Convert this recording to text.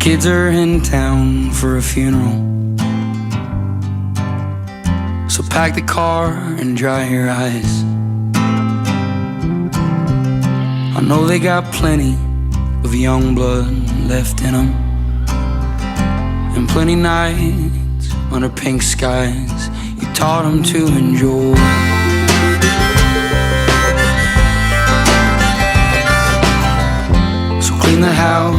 Kids are in town for a funeral, so pack the car and dry your eyes. I know they got plenty of young blood left in them, and plenty nights under pink skies you taught them to enjoy. So clean the house